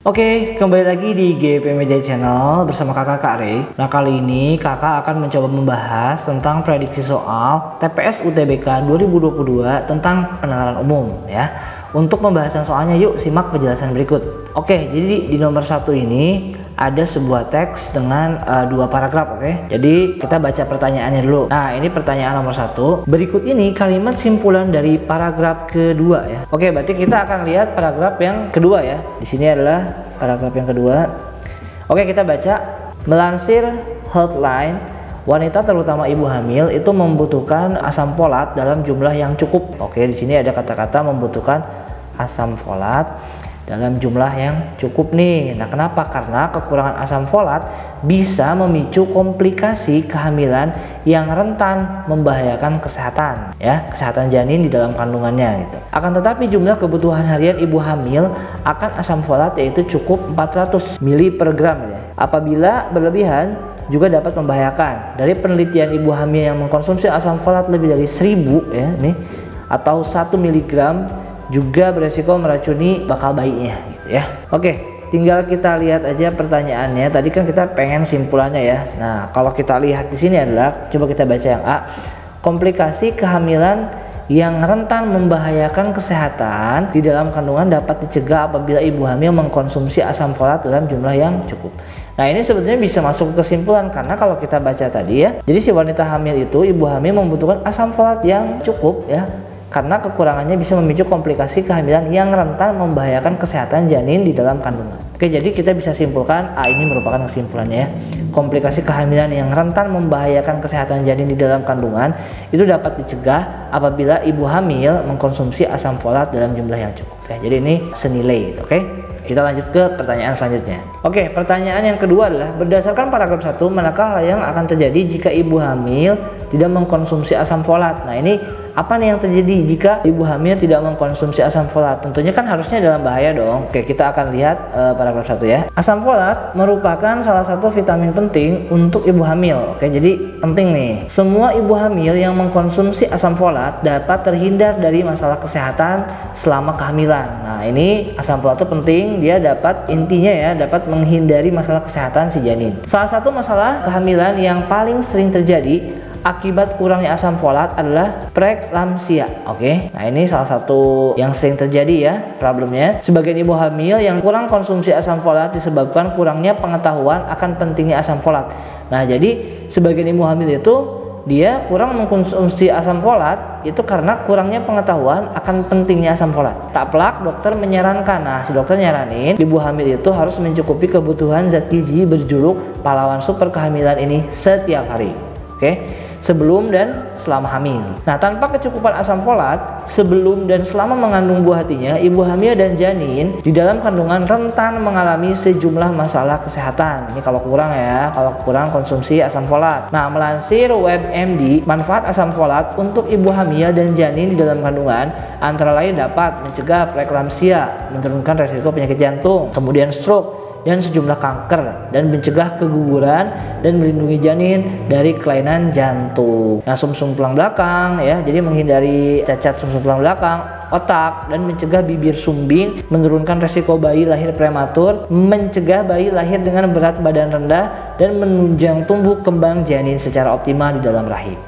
Oke, kembali lagi di GP Media Channel bersama kakak Kak Rey. Nah, kali ini kakak akan mencoba membahas tentang prediksi soal TPS UTBK 2022 tentang penalaran umum ya. Untuk pembahasan soalnya yuk simak penjelasan berikut. Oke, jadi di nomor 1 ini ada sebuah teks dengan 2 paragraf. Oke, jadi kita baca pertanyaannya dulu. Nah, ini pertanyaan nomor 1. Berikut ini kalimat simpulan dari paragraf kedua ya. Oke, berarti kita akan lihat paragraf yang kedua ya. Di sini adalah paragraf yang kedua. Oke, kita baca. Melansir Healthline, wanita terutama ibu hamil itu membutuhkan asam folat dalam jumlah yang cukup. Oke, di sini ada kata-kata membutuhkan asam folat dalam jumlah yang cukup nih. Nah, kenapa? Karena kekurangan asam folat bisa memicu komplikasi kehamilan yang rentan membahayakan kesehatan kesehatan janin di dalam kandungannya gitu. Akan tetapi jumlah kebutuhan harian ibu hamil akan asam folat yaitu cukup 400 mili per gram ya. Apabila berlebihan juga dapat membahayakan. Dari penelitian ibu hamil yang mengkonsumsi asam folat lebih dari 1000 ya nih atau 1 mg juga beresiko meracuni bakal bayinya gitu ya. Oke, tinggal kita lihat aja pertanyaannya. Tadi kan kita pengen simpulannya ya. Nah, kalau kita lihat di sini adalah, coba kita baca yang A. Komplikasi kehamilan yang rentan membahayakan kesehatan di dalam kandungan dapat dicegah apabila ibu hamil mengkonsumsi asam folat dalam jumlah yang cukup. Nah, ini sebetulnya bisa masuk ke kesimpulan karena kalau kita baca tadi ya, jadi si wanita hamil itu, ibu hamil membutuhkan asam folat yang cukup ya, karena kekurangannya bisa memicu komplikasi kehamilan yang rentan membahayakan kesehatan janin di dalam kandungan. Oke, jadi kita bisa simpulkan A ini merupakan kesimpulannya ya. Komplikasi kehamilan yang rentan membahayakan kesehatan janin di dalam kandungan itu dapat dicegah apabila ibu hamil mengkonsumsi asam folat dalam jumlah yang cukup. Oke, jadi ini senilai. Oke, kita lanjut ke pertanyaan selanjutnya. Oke, pertanyaan yang kedua adalah berdasarkan paragraf 1, manakah hal yang akan terjadi jika ibu hamil tidak mengkonsumsi asam folat? Nah, ini apa nih yang terjadi jika ibu hamil tidak mengkonsumsi asam folat? Tentunya kan harusnya dalam bahaya dong. Oke, kita akan lihat paragraf 1 ya. Asam folat merupakan salah satu vitamin penting untuk ibu hamil. Oke, jadi penting nih. Semua ibu hamil yang mengkonsumsi asam folat dapat terhindar dari masalah kesehatan selama kehamilan. Nah, ini asam folat itu penting, dia dapat intinya ya, dapat menghindari masalah kesehatan si janin. Salah satu masalah kehamilan yang paling sering terjadi akibat kurangnya asam folat adalah preeklamsia. Oke, nah ini salah satu yang sering terjadi ya problemnya. Sebagian ibu hamil yang kurang konsumsi asam folat disebabkan kurangnya pengetahuan akan pentingnya asam folat. Nah, jadi sebagian ibu hamil itu dia kurang mengkonsumsi asam folat itu karena kurangnya pengetahuan akan pentingnya asam folat. Tak pelak dokter menyarankan, nah si dokter nyaranin ibu hamil itu harus mencukupi kebutuhan zat gizi berjuluk pahlawan super kehamilan ini setiap hari. Oke, sebelum dan selama hamil. Nah, tanpa kecukupan asam folat sebelum dan selama mengandung buah hatinya, ibu hamil dan janin di dalam kandungan rentan mengalami sejumlah masalah kesehatan. Ini kalau kurang ya, kalau kurang konsumsi asam folat. Nah, melansir WebMD, manfaat asam folat untuk ibu hamil dan janin di dalam kandungan antara lain dapat mencegah preeklamsia, menurunkan resiko penyakit jantung, kemudian stroke dan sejumlah kanker, dan mencegah keguguran dan melindungi janin dari kelainan jantung. Nah, sumsum tulang belakang ya, jadi menghindari cacat sumsum tulang belakang, otak, dan mencegah bibir sumbing, menurunkan resiko bayi lahir prematur, mencegah bayi lahir dengan berat badan rendah, dan menunjang tumbuh kembang janin secara optimal di dalam rahim.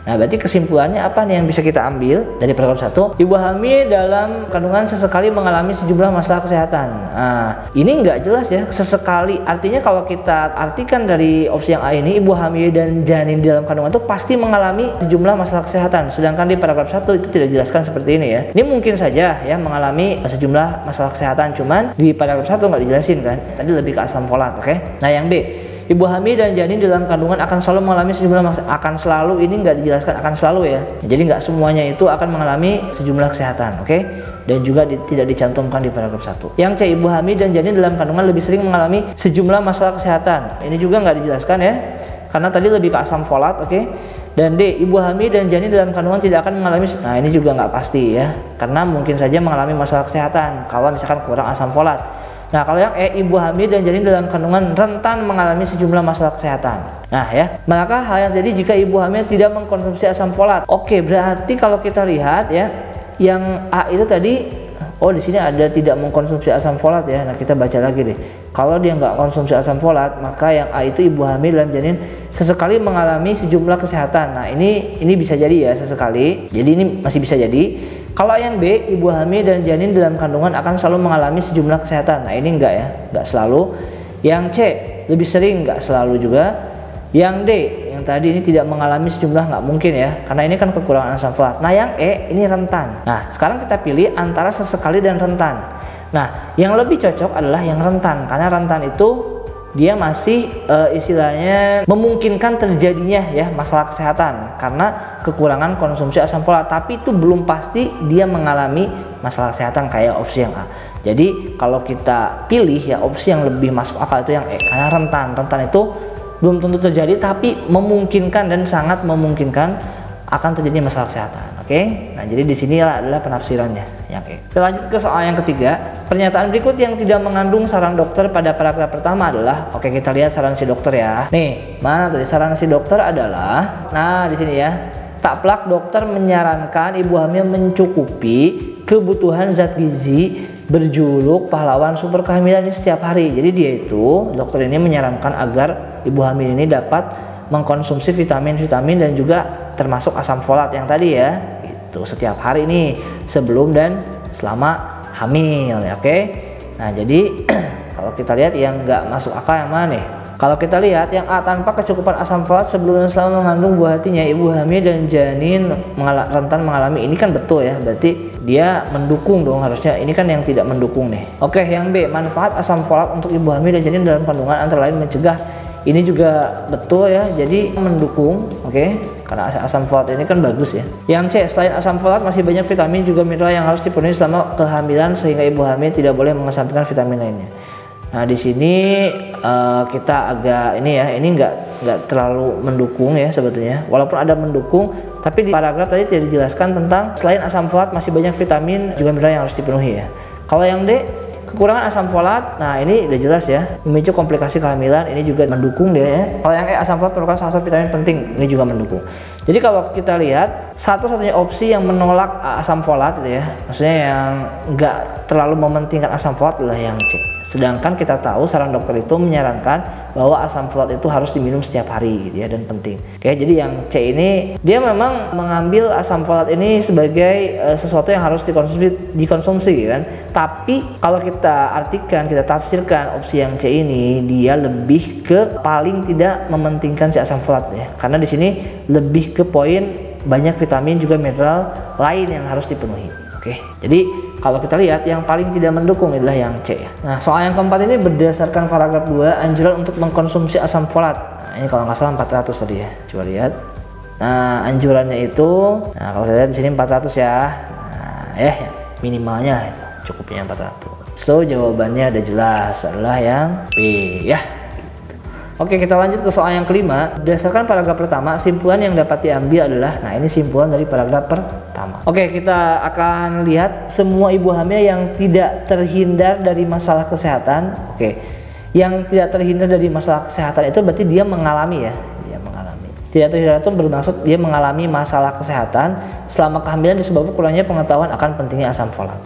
Nah, berarti kesimpulannya apa nih yang bisa kita ambil dari paragraf 1? Ibu hamil dalam kandungan sesekali mengalami sejumlah masalah kesehatan. Nah, ini nggak jelas ya, sesekali. Artinya kalau kita artikan dari opsi yang A ini, ibu hamil dan janin di dalam kandungan itu pasti mengalami sejumlah masalah kesehatan. Sedangkan di paragraf 1 itu tidak dijelaskan seperti ini ya. Ini mungkin saja ya mengalami sejumlah masalah kesehatan, cuman di paragraf 1 nggak dijelasin kan. Tadi lebih ke asam folat, oke? Nah, yang B, ibu hamil dan janin dalam kandungan akan selalu mengalami sejumlah akan selalu, ini nggak dijelaskan akan selalu ya. Jadi nggak semuanya itu akan mengalami sejumlah kesehatan, oke? Dan juga tidak dicantumkan di paragraf 1. Yang C, ibu hamil dan janin dalam kandungan lebih sering mengalami sejumlah masalah kesehatan. Ini juga nggak dijelaskan ya, karena tadi lebih ke asam folat, oke? Dan D, ibu hamil dan janin dalam kandungan tidak akan mengalami, nah ini juga nggak pasti ya, karena mungkin saja mengalami masalah kesehatan kalau misalkan kurang asam folat. Nah, kalau yang E, ibu hamil dan janin dalam kandungan rentan mengalami sejumlah masalah kesehatan. Nah ya, manakah hal yang terjadi jika ibu hamil tidak mengkonsumsi asam folat? Oke, berarti kalau kita lihat ya, yang A itu tadi Oh, di sini ada tidak mengkonsumsi asam folat ya. Nah, kita baca lagi deh. Kalau dia nggak konsumsi asam folat, maka yang A itu ibu hamil dalam janin sesekali mengalami sejumlah kesehatan. Nah, ini bisa jadi ya sesekali. Jadi ini masih bisa jadi. Kalau yang B, ibu hamil dan janin dalam kandungan akan selalu mengalami sejumlah kesehatan. Nah, ini enggak ya, enggak selalu. Yang C, lebih sering, enggak selalu juga. Yang D, yang tadi ini tidak mengalami sejumlah, nggak mungkin ya, karena ini kan kekurangan asam folat. Nah, yang E ini rentan. Nah, sekarang kita pilih antara sesekali dan rentan. Nah, yang lebih cocok adalah yang rentan, karena rentan itu dia masih istilahnya memungkinkan terjadinya ya masalah kesehatan karena kekurangan konsumsi asam folat, tapi itu belum pasti dia mengalami masalah kesehatan kayak opsi yang A. Jadi kalau kita pilih ya opsi yang lebih masuk akal itu yang E, karena rentan itu belum tentu terjadi, tapi memungkinkan dan sangat memungkinkan akan terjadi masalah kesehatan. Oke, nah jadi di sini adalah penafsirannya yang E. Kita lanjut ke soal yang ketiga. Pernyataan berikut yang tidak mengandung saran dokter pada paragraf pertama adalah, oke kita lihat saran si dokter ya. Nih, mana tadi saran si dokter adalah, nah di sini ya, tak pelak dokter menyarankan ibu hamil mencukupi kebutuhan zat gizi berjuluk pahlawan super kehamilan ini setiap hari. Jadi dia itu, dokter ini menyarankan agar ibu hamil ini dapat mengkonsumsi vitamin-vitamin dan juga termasuk asam folat yang tadi ya, itu setiap hari nih sebelum dan selama hamil ya. Oke, nah jadi kalau kita lihat yang nggak masuk akal yang mana nih? Kalau kita lihat yang A, tanpa kecukupan asam folat sebelum dan selama mengandung buah hatinya, ibu hamil dan janin rentan mengalami, ini kan betul ya, berarti dia mendukung dong harusnya. Ini kan yang tidak mendukung nih. Oke, yang B, manfaat asam folat untuk ibu hamil dan janin dalam kandungan antara lain mencegah, ini juga betul ya, jadi mendukung. Oke, karena asam folat ini kan bagus ya. Yang C, selain asam folat masih banyak vitamin juga mineral yang harus dipenuhi selama kehamilan sehingga ibu hamil tidak boleh mengesampingkan vitamin lainnya. Nah di sini kita agak ini ya, ini nggak terlalu mendukung ya sebetulnya, walaupun ada mendukung, tapi di paragraf tadi tidak dijelaskan tentang selain asam folat masih banyak vitamin juga mineral yang harus dipenuhi ya. Kalau yang D, kekurangan asam folat, nah ini udah jelas ya, memicu komplikasi kehamilan, ini juga mendukung dia ya. Kalau yang E, asam folat merupakan salah satu vitamin penting, ini juga mendukung. Jadi kalau kita lihat satu-satunya opsi yang menolak asam folat gitu ya, maksudnya yang nggak terlalu mementingkan asam folat adalah yang C. Sedangkan kita tahu saran dokter itu menyarankan bahwa asam folat itu harus diminum setiap hari gitu ya, dan penting. Oke, jadi yang C ini dia memang mengambil asam folat ini sebagai sesuatu yang harus dikonsumsi kan. Tapi kalau kita artikan, kita tafsirkan opsi yang C ini, dia lebih ke paling tidak mementingkan si asam folat ya. Karena di sini lebih ke poin banyak vitamin juga mineral lain yang harus dipenuhi. Oke, jadi kalau kita lihat yang paling tidak mendukung adalah yang C ya. Nah, soal yang keempat ini berdasarkan paragraf 2, anjuran untuk mengkonsumsi asam folat. Nah, ini kalau nggak salah 400 tadi ya. Coba lihat. Nah, anjurannya itu, nah kalau kita lihat di sini 400 ya. Nah, minimalnya itu cukupnya 400. So, jawabannya udah jelas adalah yang B ya. Oke, kita lanjut ke soal yang kelima. Berdasarkan paragraf pertama, simpulan yang dapat diambil adalah, nah ini simpulan dari paragraf pertama. Oke, kita akan lihat semua ibu hamil yang tidak terhindar dari masalah kesehatan. Oke, yang tidak terhindar dari masalah kesehatan itu berarti dia mengalami ya, dia mengalami. Tidak terhindar itu bermaksud dia mengalami masalah kesehatan selama kehamilan disebabkan kurangnya pengetahuan akan pentingnya asam folat.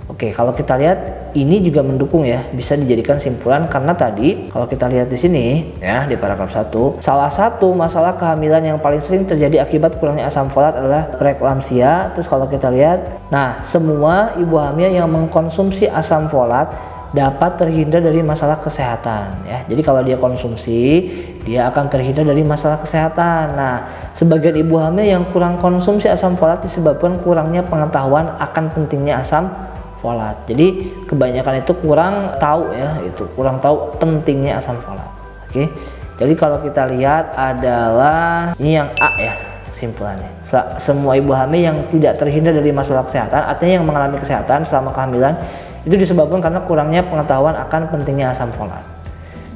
Oke, kalau kita lihat ini juga mendukung ya, bisa dijadikan simpulan karena tadi kalau kita lihat di sini ya di paragraf 1, salah satu masalah kehamilan yang paling sering terjadi akibat kurangnya asam folat adalah preeklamsia. Terus kalau kita lihat, nah semua ibu hamil yang mengkonsumsi asam folat dapat terhindar dari masalah kesehatan ya. Jadi kalau dia konsumsi, dia akan terhindar dari masalah kesehatan. Nah, sebagian ibu hamil yang kurang konsumsi asam folat disebabkan kurangnya pengetahuan akan pentingnya asam folat. Jadi kebanyakan itu kurang tahu ya, itu kurang tahu pentingnya asam folat. Oke, jadi kalau kita lihat adalah ini yang A ya simpulannya. Semua ibu hamil yang tidak terhindar dari masalah kesehatan, artinya yang mengalami kesehatan selama kehamilan itu disebabkan karena kurangnya pengetahuan akan pentingnya asam folat.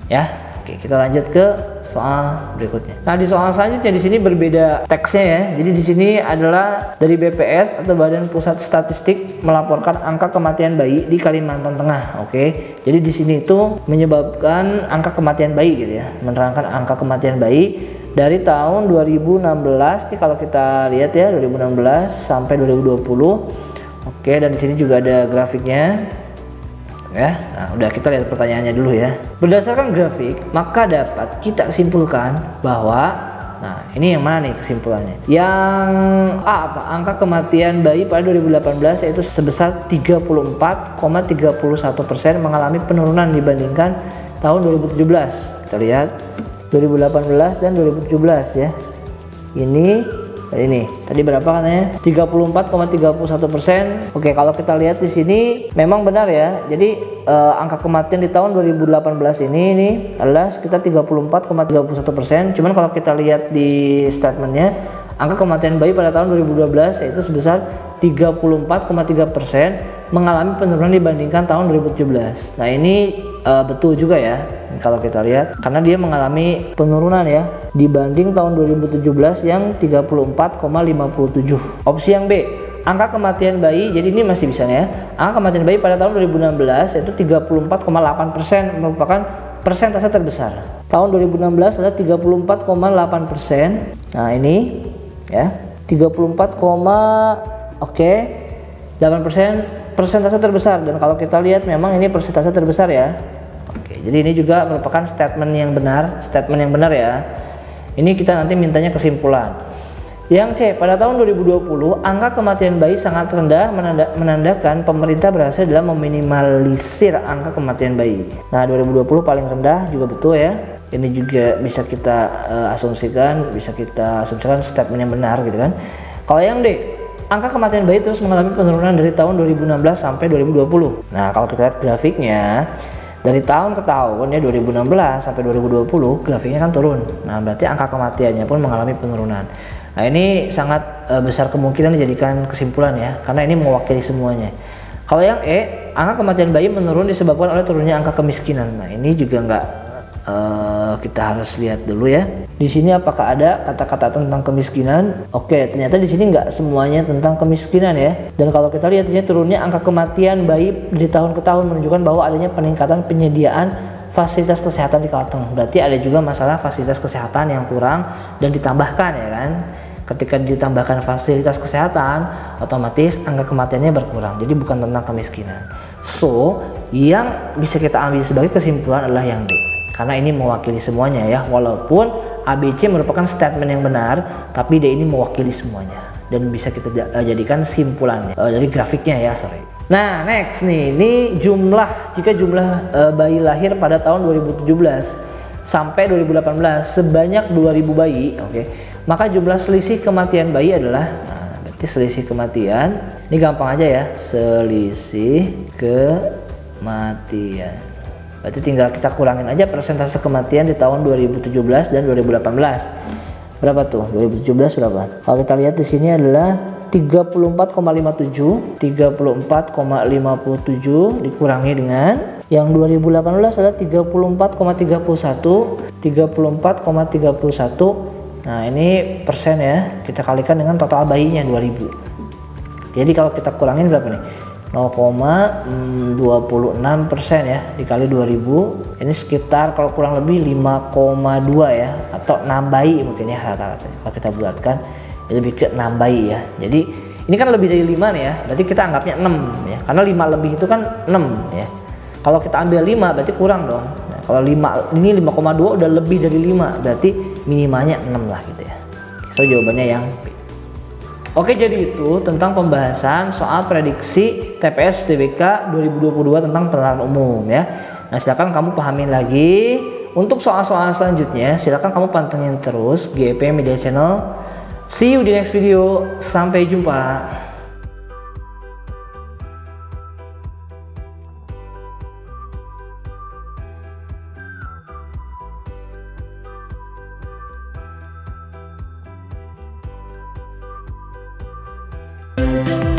Ya, oke, kita lanjut ke soal berikutnya. Nah, di soal selanjutnya di sini berbeda teksnya ya. Jadi di sini adalah dari BPS atau Badan Pusat Statistik melaporkan angka kematian bayi di Kalimantan Tengah. Oke. Jadi di sini itu menyebabkan angka kematian bayi gitu ya. Menerangkan angka kematian bayi dari tahun 2016 nih kalau kita lihat ya, 2016 sampai 2020 Oke, dan di sini juga ada grafiknya. Ya, nah udah kita lihat pertanyaannya dulu ya. Berdasarkan grafik, maka dapat kita simpulkan bahwa, nah ini yang mana nih kesimpulannya? Yang A apa? Angka kematian bayi pada 2018 yaitu sebesar 34,31% mengalami penurunan dibandingkan tahun 2017. Kita lihat 2018 dan 2017 ya. Ini tadi berapa katanya? 34,31%. Oke, kalau kita lihat di sini memang benar ya. Jadi angka kematian di tahun 2018 ini adalah sekitar 34,31%. Cuman kalau kita lihat di statementnya, angka kematian bayi pada tahun 2012 yaitu sebesar 34,3% mengalami penurunan dibandingkan tahun 2017. Nah ini betul juga ya kalau kita lihat, karena dia mengalami penurunan ya dibanding tahun 2017 yang 34,57. Opsi yang B, angka kematian bayi, jadi ini masih bisa ya. Angka kematian bayi pada tahun 2016 yaitu 34,8% merupakan persentase terbesar. Tahun 2016 adalah 34,8%. Nah ini ya 8% persentase terbesar, dan kalau kita lihat memang ini persentase terbesar ya. Oke, jadi ini juga merupakan statement yang benar ya. Ini kita nanti mintanya kesimpulan. Yang C, pada tahun 2020 angka kematian bayi sangat rendah, menandakan pemerintah berhasil dalam meminimalisir angka kematian bayi. Nah 2020 paling rendah juga betul ya. Ini juga bisa kita asumsikan statement yang benar gitu kan. Kalau yang D, angka kematian bayi terus mengalami penurunan dari tahun 2016 sampai 2020. Nah kalau kita lihat grafiknya dari tahun ke tahun ya, 2016 sampai 2020 grafiknya kan turun. Nah berarti angka kematiannya pun mengalami penurunan. Nah ini sangat besar kemungkinan dijadikan kesimpulan ya, karena ini mewakili semuanya. Kalau yang E, angka kematian bayi menurun disebabkan oleh turunnya angka kemiskinan. Nah ini juga nggak kita harus lihat dulu ya. Di sini apakah ada kata-kata tentang kemiskinan? Oke, ternyata di sini nggak semuanya tentang kemiskinan ya. Dan kalau kita lihat di sini turunnya angka kematian bayi dari tahun ke tahun menunjukkan bahwa adanya peningkatan penyediaan fasilitas kesehatan di Kalteng. Berarti ada juga masalah fasilitas kesehatan yang kurang dan ditambahkan ya kan. Ketika ditambahkan fasilitas kesehatan, otomatis angka kematiannya berkurang. Jadi bukan tentang kemiskinan. So, yang bisa kita ambil sebagai kesimpulan adalah yang D. Karena ini mewakili semuanya ya. Walaupun ABC merupakan statement yang benar, tapi D ini mewakili semuanya dan bisa kita jadikan simpulannya dari grafiknya ya, sorry. Nah, next nih, ini jika jumlah bayi lahir pada tahun 2017 sampai 2018 sebanyak 2000 bayi, oke. Maka jumlah selisih kematian bayi adalah, nah, berarti selisih kematian, ini gampang aja ya, selisih kematian. Berarti tinggal kita kurangin aja persentase kematian di tahun 2017 dan 2018. Berapa tuh? 2017 berapa? Kalau kita lihat di sini adalah 34,57 dikurangi dengan yang 2018 adalah 34,31. Nah ini persen ya, kita kalikan dengan total bayinya 2000. Jadi kalau kita kurangin berapa nih? 0,26% ya dikali 2000, ini sekitar kalau kurang lebih 5,2 ya, atau 6 bayi mungkin ya rata-rata. Kalau kita buatkan lebih ke 6 bayi ya. Jadi ini kan lebih dari 5 nih ya, berarti kita anggapnya 6 ya, karena 5 lebih itu kan 6 ya. Kalau kita ambil 5 berarti kurang dong. Nah, kalau 5 ini 5,2 udah lebih dari 5, berarti minimalnya 6 lah gitu ya. So jawabannya yang B. Oke, jadi itu tentang pembahasan soal prediksi TPS UTBK 2022 tentang pengenalan umum ya. Nah silakan kamu pahamin lagi. Untuk soal-soal selanjutnya silakan kamu pantengin terus GEP Media Channel. See you di next video. Sampai jumpa. Thank you.